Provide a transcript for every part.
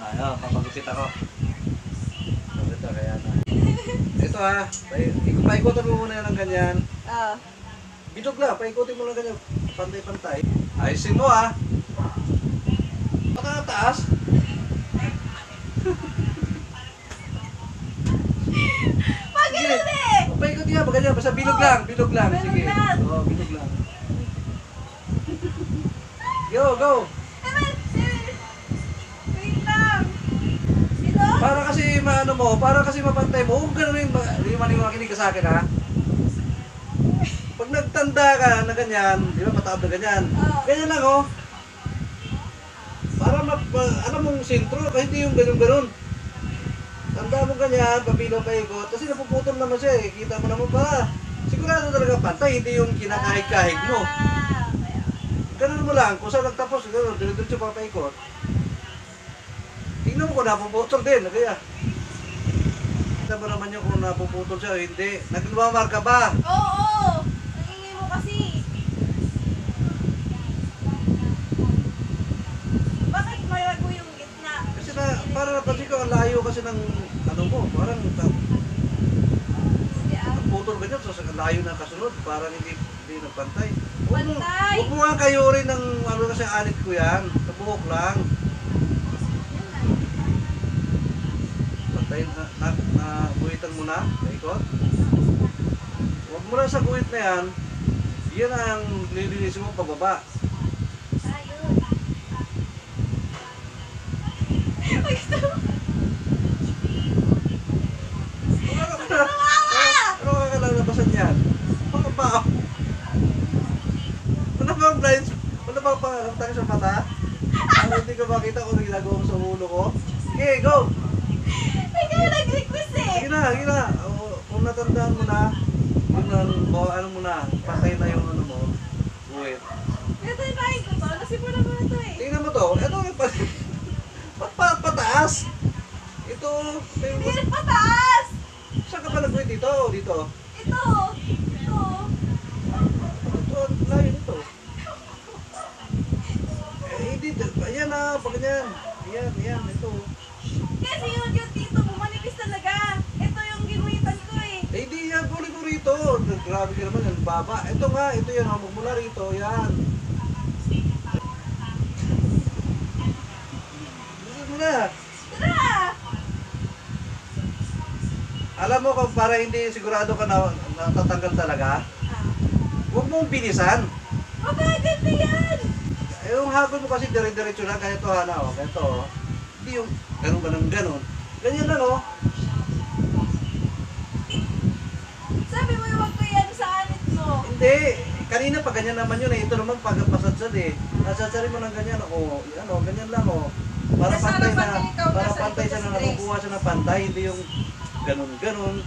Ano, papagupit ako. Ito, kaya na. Ito ha, paikutan mo muna yan ng ganyan. Oo. Bidog lang, paikutin mo lang ganyan. Pantay-pantay. Ayusin mo ha. Taas. Pagano'n eh! Paikot nga, ganyan. Basta bilog lang, bilog lang. Bilog Sige. lang. Oo, bilog lang. Go, go. Wait lang. Sino? Para kasi maano mo, para kasi mapantay mo. Huwag ganun yung, hindi mo makinig ka sa akin ha. Pag nagtanda ka na ganyan, di ba mataab na ganyan. Ganyan lang oh. Para alam mong sentro, kasi hindi yung ganun-ganun. Tanda mo ganyan, papilaw pa ikot. Kasi napuputol naman siya eh. Kita mo naman ba? Sigurado talaga pantay, hindi yung kinakahig-kahig mo. Ganun mo lang, kung saan nagtapos, ganun, diretso pa paikot. Tingnan mo kung napuputol din, kaya. Kita mo naman yung kung napuputol siya o hindi. Nagmamarka ba? Oo! Nangingay mo kasi. Bakit malago yung gitna? Kasi na, para napansin ko, ang layo kasi ng ano mo, parang putol ka dyan, so ang layo na kasunod, parang hindi nagpantay. Pantay! Huwag mo nga kayo rin ng ano kasi anit ko yan, sa buhok lang. Pantay na guhitan mo na, ikot. Huwag mo lang sa guhit na yan, yan ang lilinisin mo pababa. Ayun. Ay, ito. Ano ka kalalabasan yan? Mga bao. Wala bang blinds? Wala bang pangalantang sa mata? Ano hindi ka makita kung ginagawa mo sa ulo ko? Okay, go! Ikaw nag-request eh! Sige na. Kung natandaan mo na, ano mo na, patay na yung ano mo. Wait. Ito yung kain ko to. Nasipulan mo na to eh. Tingnan mo to. Ito, pataas. Ito, Hindi na pataas! saan ka pa nag-wait dito? Dito. Ito! Ito! Ito, layo nito. Dito. Ayan na, pag ganyan. Ayan, ito. Kasi yung dito, bumanipis talaga. Ito yung ginuhitan ko eh. Hindi yan, puli ko rito. Grabe ka naman, ang baba. Ito nga, ito yan. Mula rito, yan. Gusto mo na. Tara! Alam mo kung para hindi sigurado ka na natatanggal talaga, huwag mong bilisan. Mabagal na yan! Yung hagod mo kasi dire-diretso lang, ganito hana, oh. Ganito, oh. Hindi yung ganun ba ng ganun. Ganyan lang, oh. Sabi mo yung wag ko yan sa anit mo. Hindi. Kanina pa ganyan naman yun, eh. Ito naman pag pasadsad, eh. Nasadsari mo ng ganyan, oh. Yan, oh. Ganyan lang, oh. Para pantay na, para pantay siya na nakukuha siya ng pantay, hindi yung ganun.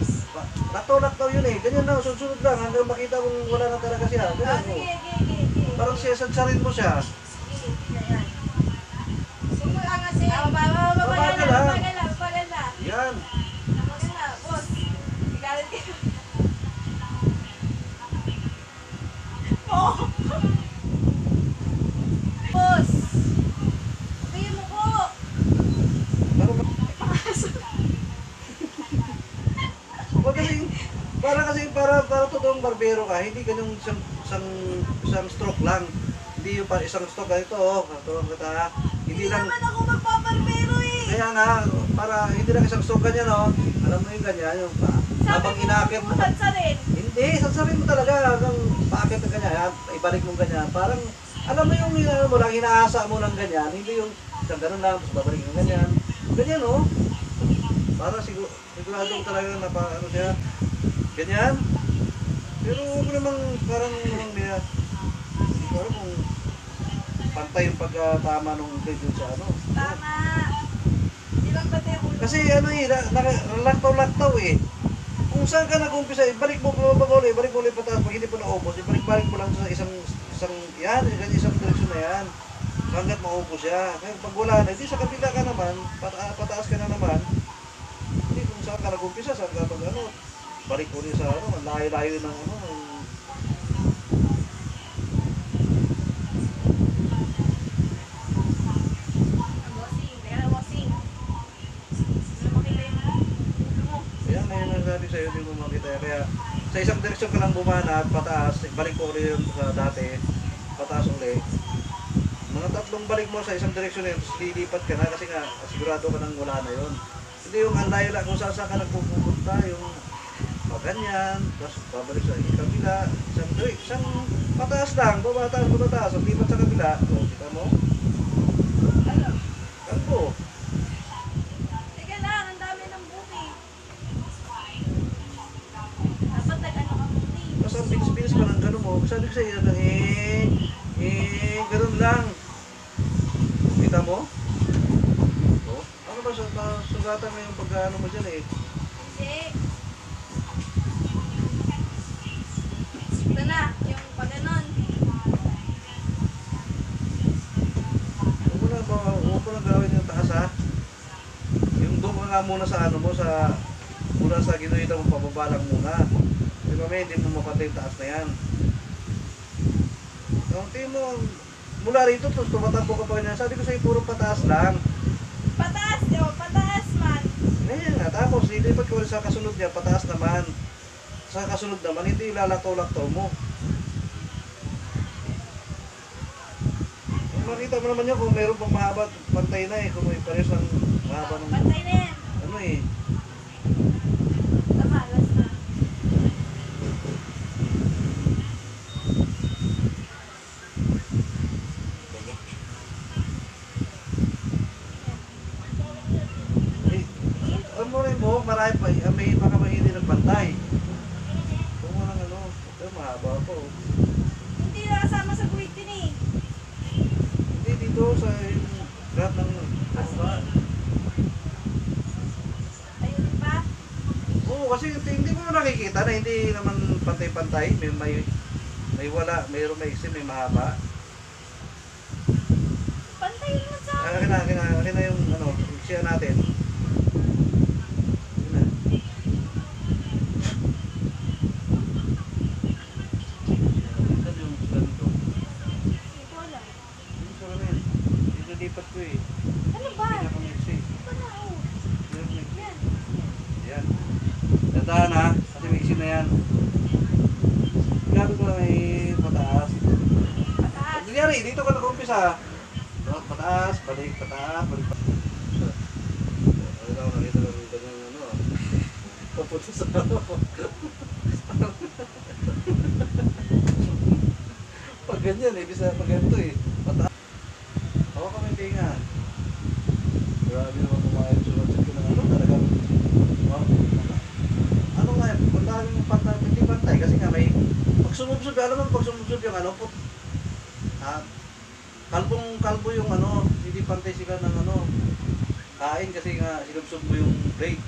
Laktaw yun, eh. Ganyan lang, sunod lang, hanggang makita mong wala na talaga siya. Ganyan, oh. Sige. Parang siyasadsarin mo siya. Sumunga kasi. Mabagal na. Yan. Mabagal na, boss. Igalit ka. Oh! Boss! Kaya mo ko! Para totoong barbero ka, hindi ganun isang stroke lang. Hindi yung isang stroke ganito, oh. Hindi lang. naman ako magpaparbero eh! Kaya nga, para hindi lang isang stroke ganyan, oh. Alam mo yung ganyan, yung habang inakit mo. Sabi rin. Hindi, sasabihin mo talaga hanggang paakit ng ganyan, ibalik mo ganyan. Parang, alam mo yung mo lang, inaasa mo ng ganyan, hindi yung isang ganun lang, tapos babalik ng ganyan. Ganyan, oh. Para sigurado ko talaga na ano siya. Ganyan. Pero huwag namang parang niya. Siguro kung pantay yung pagkatama nung dun sa ano. Tama. Di lang pati yung ulo. Kasi ano eh, laktaw-laktaw eh. Kung saan ka nag-umpisa, balik mo ulit pataas. Pag hindi pa naubos, ibalik mo lang sa isang isang direksyon na yan. Hanggat maubos siya. Kaya pag wala na, hindi sa kabila ka naman, pataas ka na naman. Hindi kung saan ka nag-umpisa, saan ka pag ano, balik ulit sa ano, layo-layo ng ano. Bossing. sa'yo, hindi mo makita. Kaya sa isang direksyon ka lang bumana, pataas, balik ko ulit yun sa dati, pataas ulit. Mga tatlong balik mo sa isang direksyon na yun, tapos lilipat ka na kasi nga sigurado ka nang wala na yun. Hindi yung ang layo lang kung saan ka nagpupunta, yung ganyan, tapos babalik sa kabila, isang pataas lang, babataas, ang lipat sa kabila, o, kita mo? Ano? Kalbo. Teka lang, ang dami ng buti. Dapat nag-ano ka buti. Tapos ang bilis-bilis pa ng gano'n mo, sabi ko sa'yo, ganun lang. Kita mo? O, ano ba, sugatan mo yung pagkaano mo dyan eh. Hindi. Ito na, yung pag-ganon. Huwag mo na gawin yung taas ha. Yung doon ka nga muna sa ano mo, mula sa ginuhita mo, pababalang muna. Di ba may, hindi mo mapatay yung taas na yan. Ang tingin mo, mula rito, tumatakbo ka pa ganyan. Sabi ko sa'yo, puro pataas lang. Pataas, pataas man. Ngayon nga, tapos lilipat ka ulit sa kasunod niya, pataas naman. Sa kasunod naman, hindi ilalakaw-lakaw mo. Makita mo naman yun kung mayroon pang mahaba, pantay na eh. Kung may parehas ng mahaba ng... Pantay na yan. Ano eh. Tama, last na. Eh, ano mo rin mo, marami pa, may baka mahili ng pantay. Kung walang ano, mahaba po. Hindi nakasama sa guwit din eh. Hindi dito sa lahat ng ba? Ayun pa. Oo, kasi hindi mo nakikita na hindi naman pantay-pantay. May wala, mayroong may may mahaba. Pantay naman sa Akin na yung ano, siya natin. Yun na. Ito yung ganito. Hindi ko alam. Yung sa amin. Dinalipat ko eh. Ano ba? Pinakamiksi. Ito na oh. Yan. Yan. Tandaan ha, kasi miksi na yan. Gabi ko lang eh, pataas. Pataas. Nangyari, dito ka nag-umpisa. Pataas, balik, pataas, balik, pataas. Ano ako nakita lang yung ganyan ano. Papunta sa ano. Pag ganyan eh, bisa pag ganito eh. Pataas. Ako kami tinga. Grabe naman kumain. Sunod-sunod ko ng ano talagang. Wow. Ano nga yun? Kung daming pantay, hindi pantay. Kasi nga may pag sumubsog, alam mo pag sumubsog yung ano, kalbo yung ano, hindi pantay sila ng ano, kain kasi nga sinubsog mo yung blade.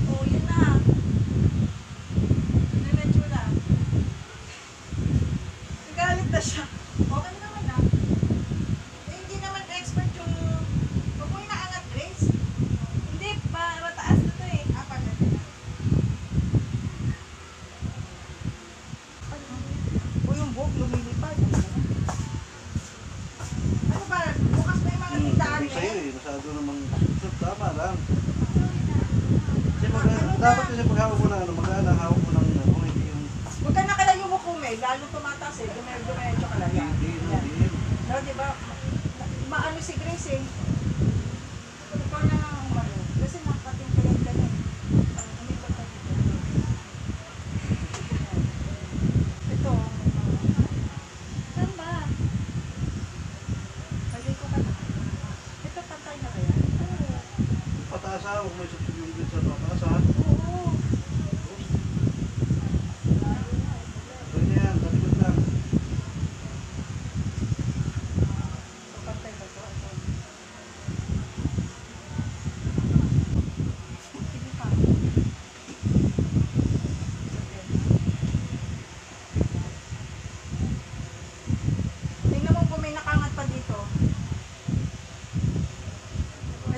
Oh, yun na. Medyo na. Nagalit na siya. Okay naman na. Eh, hindi naman expert yung... Huwag mo inaangat, Grace. Hindi, mataas na to eh. Pag ganun na. O yung buhok lumilipad. Ano ba? Bukas na yung mga tindahan Sabi eh. sa'yo eh, masyado namang tama lang. Kasi dapat kasi paghawak mo ng ano, hawak mo ng ano, hindi yung... Huwag ka na kalayo mo kume, lalo tumataas eh. Dumedyo ka lang. Yan. Hindi. No, di ba? Maano si Grace eh. Ikaw na nga ang umano. Kasi nakatingkalan ka na eh. Umikot ka dito. Ito. Saan ba? Pagay ko ka na. Ito pantay na kaya? Oo. Pataas ha, huwag mo isubsog yung blade sa pataas ha. Oo. Ganyan, talikod lang. Ito pantay ba ito? Ito. Sige pa. Tingnan mo kung may nakangat pa dito.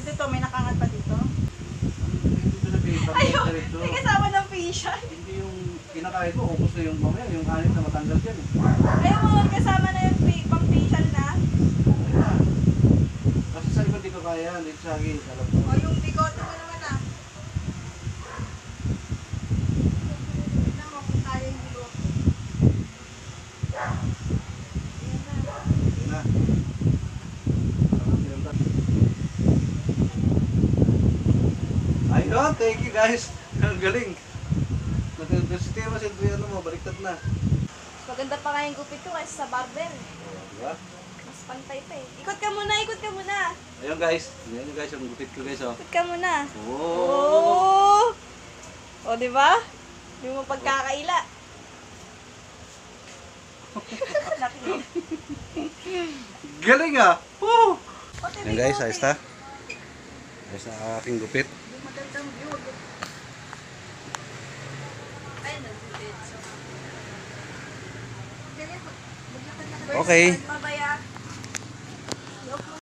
Ito, may nakangat pa dito. Hindi ko sabihin, pantay Ayun, diretso. may kasama ng facial. Hindi yung kinakain mo, ubos na yung mamaya, yung anim na matanggal yan eh. Ayaw mo, kasama na yung pang facial na. Ayun na. Kasi sa likod di ko kaya, dito sa akin, alam ko. O yung bigote mo naman Ah, thank you guys. Ang galing. Nag-sistema sa ano mo, baliktad na. Maganda pa nga yung gupit ko kaysa sa barber. Diba? Mas pantay pa eh. Ikot ka muna, ikot ka muna. Ayun guys, ayun guys, yung gupit ko guys oh. Ikot ka muna. Oh. O, di ba? Hindi mo pagkakaila. Galing ah. Woo! Ote, Yan guys, ayos na. Ayos na ang aking gupit. Magandang view. Ayun, nagupit. Okay. Mabaya.